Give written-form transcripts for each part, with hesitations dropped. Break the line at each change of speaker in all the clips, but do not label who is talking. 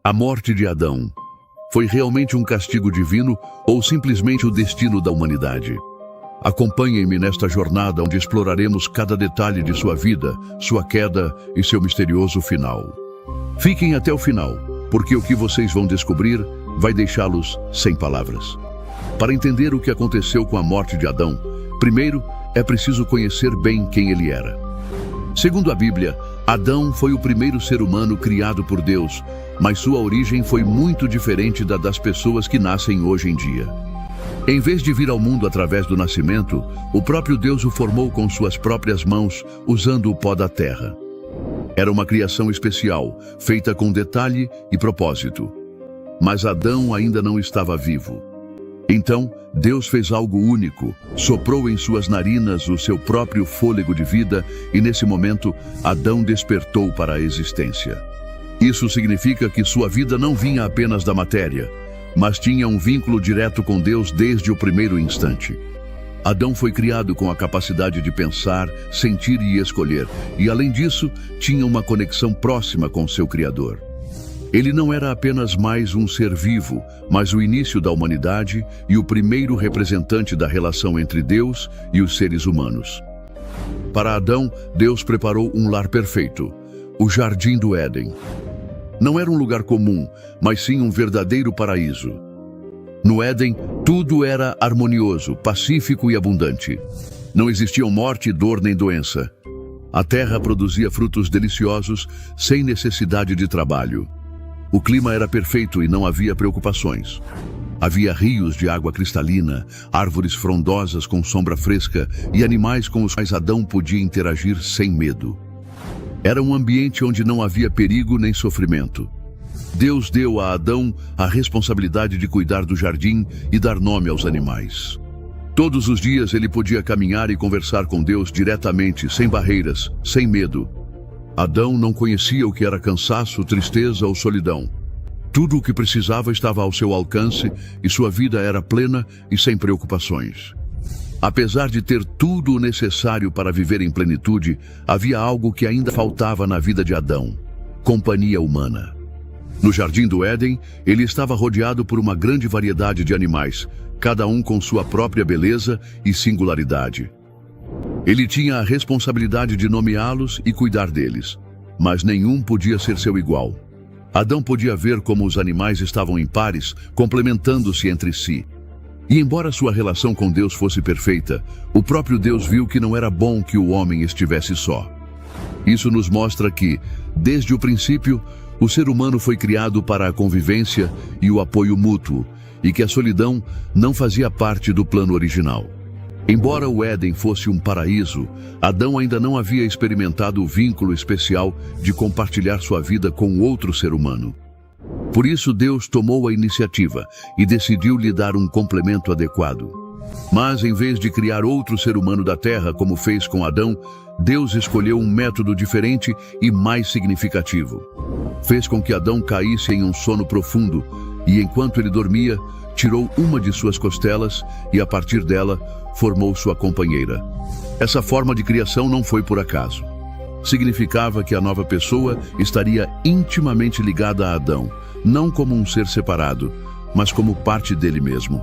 A morte de Adão foi realmente um castigo divino ou simplesmente o destino da humanidade? Acompanhem-me nesta jornada onde exploraremos cada detalhe de sua vida, sua queda e seu misterioso final. Fiquem até o final, porque o que vocês vão descobrir vai deixá-los sem palavras. Para entender o que aconteceu com a morte de Adão, primeiro é preciso conhecer bem quem ele era. Segundo a Bíblia, Adão foi o primeiro ser humano criado por Deus, mas sua origem foi muito diferente da das pessoas que nascem hoje em dia. Em vez de vir ao mundo através do nascimento, o próprio Deus o formou com suas próprias mãos, usando o pó da terra. Era uma criação especial, feita com detalhe e propósito. Mas Adão ainda não estava vivo. Então, Deus fez algo único, soprou em suas narinas o seu próprio fôlego de vida e, nesse momento, Adão despertou para a existência. Isso significa que sua vida não vinha apenas da matéria, mas tinha um vínculo direto com Deus desde o primeiro instante. Adão foi criado com a capacidade de pensar, sentir e escolher, e além disso, tinha uma conexão próxima com seu Criador. Ele não era apenas mais um ser vivo, mas o início da humanidade e o primeiro representante da relação entre Deus e os seres humanos. Para Adão, Deus preparou um lar perfeito, o Jardim do Éden. Não era um lugar comum, mas sim um verdadeiro paraíso. No Éden, tudo era harmonioso, pacífico e abundante. Não existiam morte, dor nem doença. A terra produzia frutos deliciosos, sem necessidade de trabalho. O clima era perfeito e não havia preocupações. Havia rios de água cristalina, árvores frondosas com sombra fresca e animais com os quais Adão podia interagir sem medo. Era um ambiente onde não havia perigo nem sofrimento. Deus deu a Adão a responsabilidade de cuidar do jardim e dar nome aos animais. Todos os dias ele podia caminhar e conversar com Deus diretamente, sem barreiras, sem medo. Adão não conhecia o que era cansaço, tristeza ou solidão. Tudo o que precisava estava ao seu alcance e sua vida era plena e sem preocupações. Apesar de ter tudo o necessário para viver em plenitude, havia algo que ainda faltava na vida de Adão: companhia humana. No Jardim do Éden, ele estava rodeado por uma grande variedade de animais, cada um com sua própria beleza e singularidade. Ele tinha a responsabilidade de nomeá-los e cuidar deles, mas nenhum podia ser seu igual. Adão podia ver como os animais estavam em pares, complementando-se entre si. E embora sua relação com Deus fosse perfeita, o próprio Deus viu que não era bom que o homem estivesse só. Isso nos mostra que, desde o princípio, o ser humano foi criado para a convivência e o apoio mútuo, e que a solidão não fazia parte do plano original. Embora o Éden fosse um paraíso, Adão ainda não havia experimentado o vínculo especial de compartilhar sua vida com outro ser humano. Por isso Deus tomou a iniciativa e decidiu lhe dar um complemento adequado. Mas em vez de criar outro ser humano da terra, como fez com Adão, Deus escolheu um método diferente e mais significativo. Fez com que Adão caísse em um sono profundo e, enquanto ele dormia, tirou uma de suas costelas e, a partir dela, formou sua companheira. Essa forma de criação não foi por acaso. Significava que a nova pessoa estaria intimamente ligada a Adão, não como um ser separado, mas como parte dele mesmo.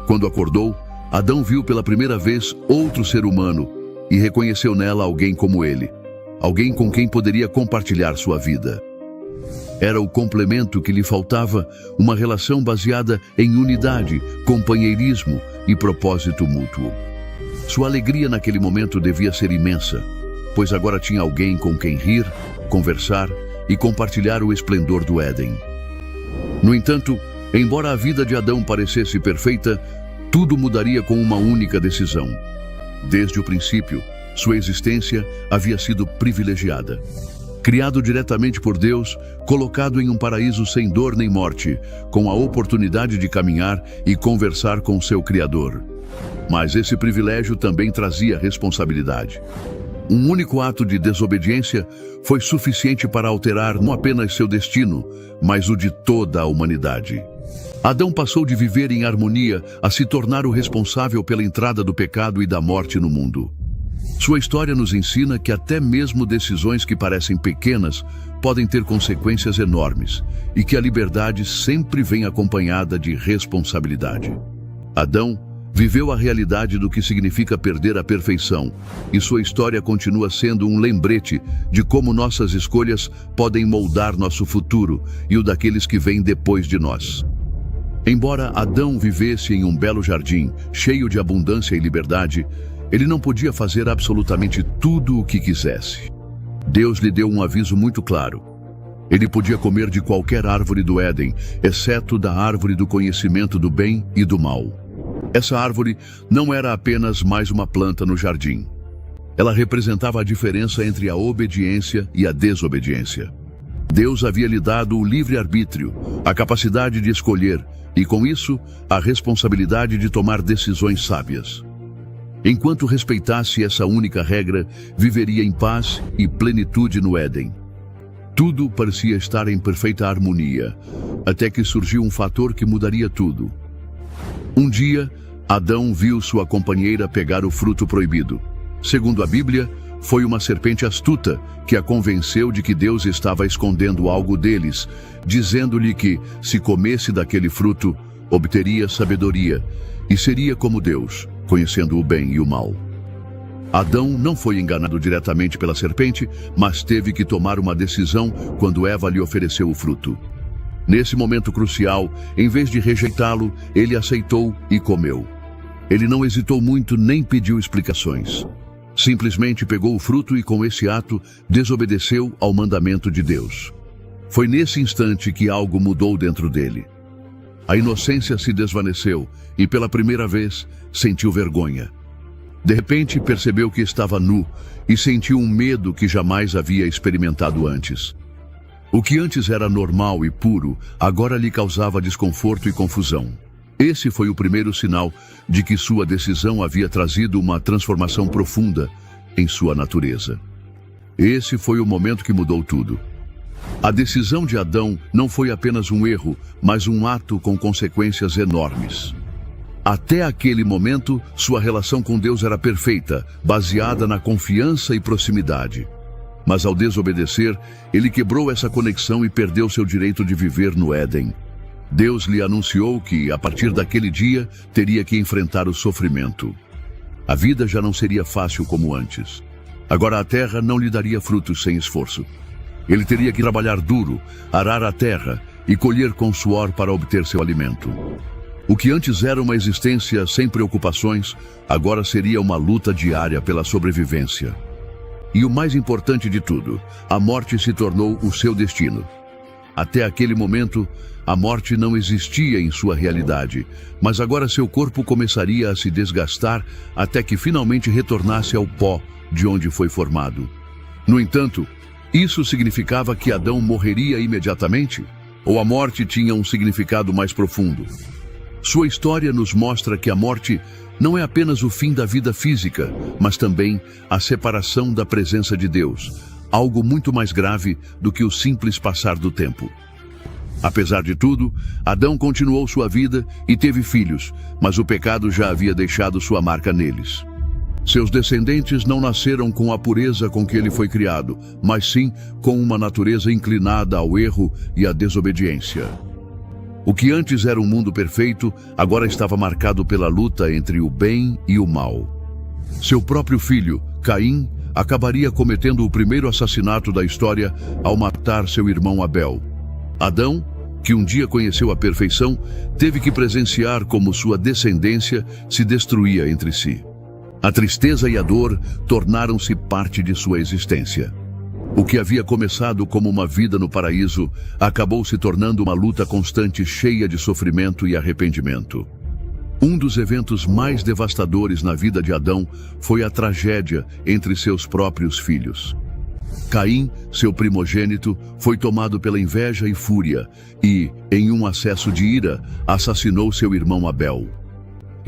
Quando acordou, Adão viu pela primeira vez outro ser humano e reconheceu nela alguém como ele, alguém com quem poderia compartilhar sua vida. Era o complemento que lhe faltava, uma relação baseada em unidade, companheirismo e propósito mútuo. Sua alegria naquele momento devia ser imensa, pois agora tinha alguém com quem rir, conversar e compartilhar o esplendor do Éden. No entanto, embora a vida de Adão parecesse perfeita, tudo mudaria com uma única decisão. Desde o princípio, sua existência havia sido privilegiada. Criado diretamente por Deus, colocado em um paraíso sem dor nem morte, com a oportunidade de caminhar e conversar com seu Criador. Mas esse privilégio também trazia responsabilidade. Um único ato de desobediência foi suficiente para alterar não apenas seu destino, mas o de toda a humanidade. Adão passou de viver em harmonia a se tornar o responsável pela entrada do pecado e da morte no mundo. Sua história nos ensina que até mesmo decisões que parecem pequenas podem ter consequências enormes e que a liberdade sempre vem acompanhada de responsabilidade. Adão viveu a realidade do que significa perder a perfeição, e sua história continua sendo um lembrete de como nossas escolhas podem moldar nosso futuro e o daqueles que vêm depois de nós. Embora Adão vivesse em um belo jardim, cheio de abundância e liberdade, ele não podia fazer absolutamente tudo o que quisesse. Deus lhe deu um aviso muito claro. Ele podia comer de qualquer árvore do Éden, exceto da árvore do conhecimento do bem e do mal. Essa árvore não era apenas mais uma planta no jardim. Ela representava a diferença entre a obediência e a desobediência. Deus havia lhe dado o livre-arbítrio, a capacidade de escolher, e com isso, a responsabilidade de tomar decisões sábias. Enquanto respeitasse essa única regra, viveria em paz e plenitude no Éden. Tudo parecia estar em perfeita harmonia, até que surgiu um fator que mudaria tudo. Um dia, Adão viu sua companheira pegar o fruto proibido. Segundo a Bíblia, foi uma serpente astuta que a convenceu de que Deus estava escondendo algo deles, dizendo-lhe que, se comesse daquele fruto, obteria sabedoria e seria como Deus, conhecendo o bem e o mal. Adão não foi enganado diretamente pela serpente, mas teve que tomar uma decisão quando Eva lhe ofereceu o fruto. Nesse momento crucial, em vez de rejeitá-lo, ele aceitou e comeu. Ele não hesitou muito nem pediu explicações. Simplesmente pegou o fruto e, com esse ato, desobedeceu ao mandamento de Deus. Foi nesse instante que algo mudou dentro dele. A inocência se desvaneceu e, pela primeira vez, sentiu vergonha. De repente, percebeu que estava nu e sentiu um medo que jamais havia experimentado antes. O que antes era normal e puro, agora lhe causava desconforto e confusão. Esse foi o primeiro sinal de que sua decisão havia trazido uma transformação profunda em sua natureza. Esse foi o momento que mudou tudo. A decisão de Adão não foi apenas um erro, mas um ato com consequências enormes. Até aquele momento, sua relação com Deus era perfeita, baseada na confiança e proximidade. Mas ao desobedecer, ele quebrou essa conexão e perdeu seu direito de viver no Éden. Deus lhe anunciou que, a partir daquele dia, teria que enfrentar o sofrimento. A vida já não seria fácil como antes. Agora a terra não lhe daria frutos sem esforço. Ele teria que trabalhar duro, arar a terra e colher com suor para obter seu alimento. O que antes era uma existência sem preocupações, agora seria uma luta diária pela sobrevivência. E o mais importante de tudo, a morte se tornou o seu destino. Até aquele momento, a morte não existia em sua realidade, mas agora seu corpo começaria a se desgastar até que finalmente retornasse ao pó de onde foi formado. No entanto, isso significava que Adão morreria imediatamente? Ou a morte tinha um significado mais profundo? Sua história nos mostra que a morte não é apenas o fim da vida física, mas também a separação da presença de Deus, algo muito mais grave do que o simples passar do tempo. Apesar de tudo, Adão continuou sua vida e teve filhos, mas o pecado já havia deixado sua marca neles. Seus descendentes não nasceram com a pureza com que ele foi criado, mas sim com uma natureza inclinada ao erro e à desobediência. O que antes era um mundo perfeito, agora estava marcado pela luta entre o bem e o mal. Seu próprio filho, Caim, acabaria cometendo o primeiro assassinato da história ao matar seu irmão Abel. Adão, que um dia conheceu a perfeição, teve que presenciar como sua descendência se destruía entre si. A tristeza e a dor tornaram-se parte de sua existência. O que havia começado como uma vida no paraíso acabou se tornando uma luta constante cheia de sofrimento e arrependimento. Um dos eventos mais devastadores na vida de Adão foi a tragédia entre seus próprios filhos. Caim, seu primogênito, foi tomado pela inveja e fúria e, em um acesso de ira, assassinou seu irmão Abel.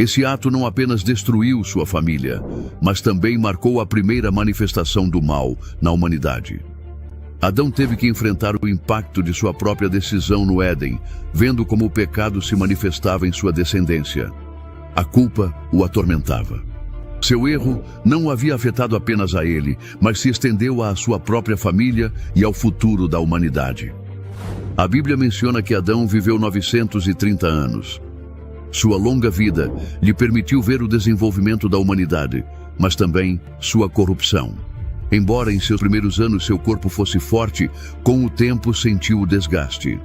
Esse ato não apenas destruiu sua família, mas também marcou a primeira manifestação do mal na humanidade. Adão teve que enfrentar o impacto de sua própria decisão no Éden, vendo como o pecado se manifestava em sua descendência. A culpa o atormentava. Seu erro não o havia afetado apenas a ele, mas se estendeu à sua própria família e ao futuro da humanidade. A Bíblia menciona que Adão viveu 930 anos. Sua longa vida lhe permitiu ver o desenvolvimento da humanidade, mas também sua corrupção. Embora em seus primeiros anos seu corpo fosse forte, com o tempo sentiu o desgaste.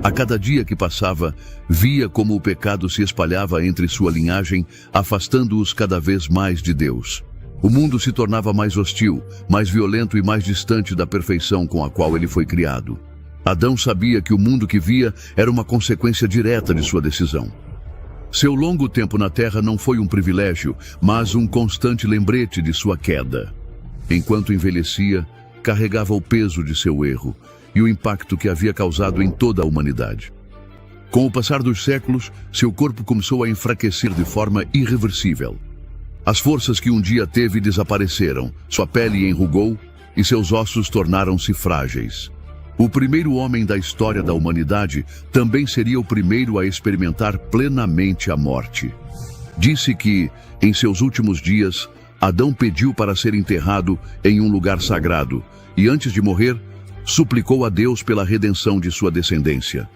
A cada dia que passava, via como o pecado se espalhava entre sua linhagem, afastando-os cada vez mais de Deus. O mundo se tornava mais hostil, mais violento e mais distante da perfeição com a qual ele foi criado. Adão sabia que o mundo que via era uma consequência direta de sua decisão. Seu longo tempo na terra não foi um privilégio, mas um constante lembrete de sua queda. Enquanto envelhecia, carregava o peso de seu erro e o impacto que havia causado em toda a humanidade. Com o passar dos séculos, seu corpo começou a enfraquecer de forma irreversível. As forças que um dia teve desapareceram, sua pele enrugou e seus ossos tornaram-se frágeis. O primeiro homem da história da humanidade também seria o primeiro a experimentar plenamente a morte. Disse que, em seus últimos dias, Adão pediu para ser enterrado em um lugar sagrado e, antes de morrer, suplicou a Deus pela redenção de sua descendência.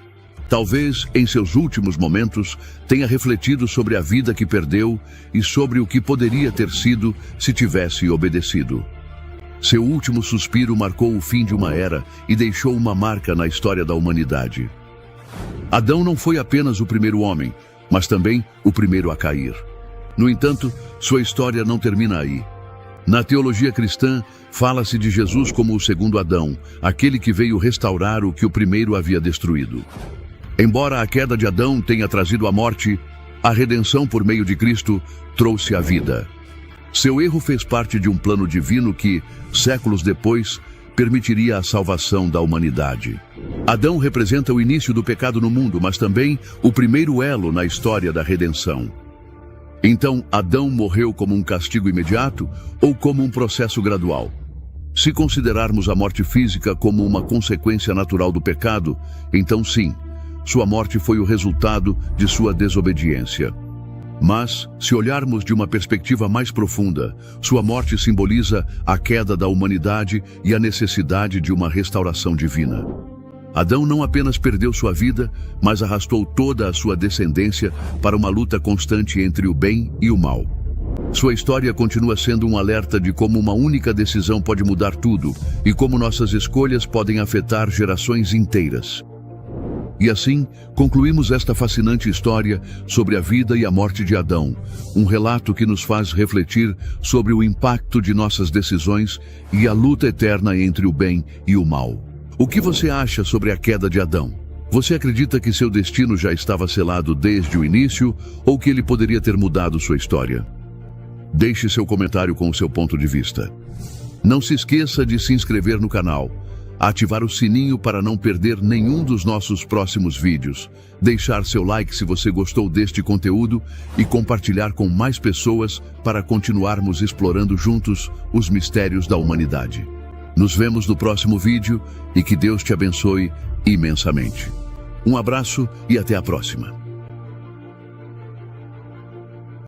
Talvez, em seus últimos momentos, tenha refletido sobre a vida que perdeu e sobre o que poderia ter sido se tivesse obedecido. Seu último suspiro marcou o fim de uma era e deixou uma marca na história da humanidade. Adão não foi apenas o primeiro homem, mas também o primeiro a cair. No entanto, sua história não termina aí. Na teologia cristã, fala-se de Jesus como o segundo Adão, aquele que veio restaurar o que o primeiro havia destruído. Embora a queda de Adão tenha trazido a morte, a redenção por meio de Cristo trouxe a vida. Seu erro fez parte de um plano divino que, séculos depois, permitiria a salvação da humanidade. Adão representa o início do pecado no mundo, mas também o primeiro elo na história da redenção. Então, Adão morreu como um castigo imediato ou como um processo gradual? Se considerarmos a morte física como uma consequência natural do pecado, então sim, sua morte foi o resultado de sua desobediência. Mas, se olharmos de uma perspectiva mais profunda, sua morte simboliza a queda da humanidade e a necessidade de uma restauração divina. Adão não apenas perdeu sua vida, mas arrastou toda a sua descendência para uma luta constante entre o bem e o mal. Sua história continua sendo um alerta de como uma única decisão pode mudar tudo e como nossas escolhas podem afetar gerações inteiras. E assim, concluímos esta fascinante história sobre a vida e a morte de Adão, um relato que nos faz refletir sobre o impacto de nossas decisões e a luta eterna entre o bem e o mal. O que você acha sobre a queda de Adão? Você acredita que seu destino já estava selado desde o início ou que ele poderia ter mudado sua história? Deixe seu comentário com o seu ponto de vista. Não se esqueça de se inscrever no canal, ativar o sininho para não perder nenhum dos nossos próximos vídeos, deixar seu like se você gostou deste conteúdo e compartilhar com mais pessoas para continuarmos explorando juntos os mistérios da humanidade. Nos vemos no próximo vídeo e que Deus te abençoe imensamente. Um abraço e até a próxima.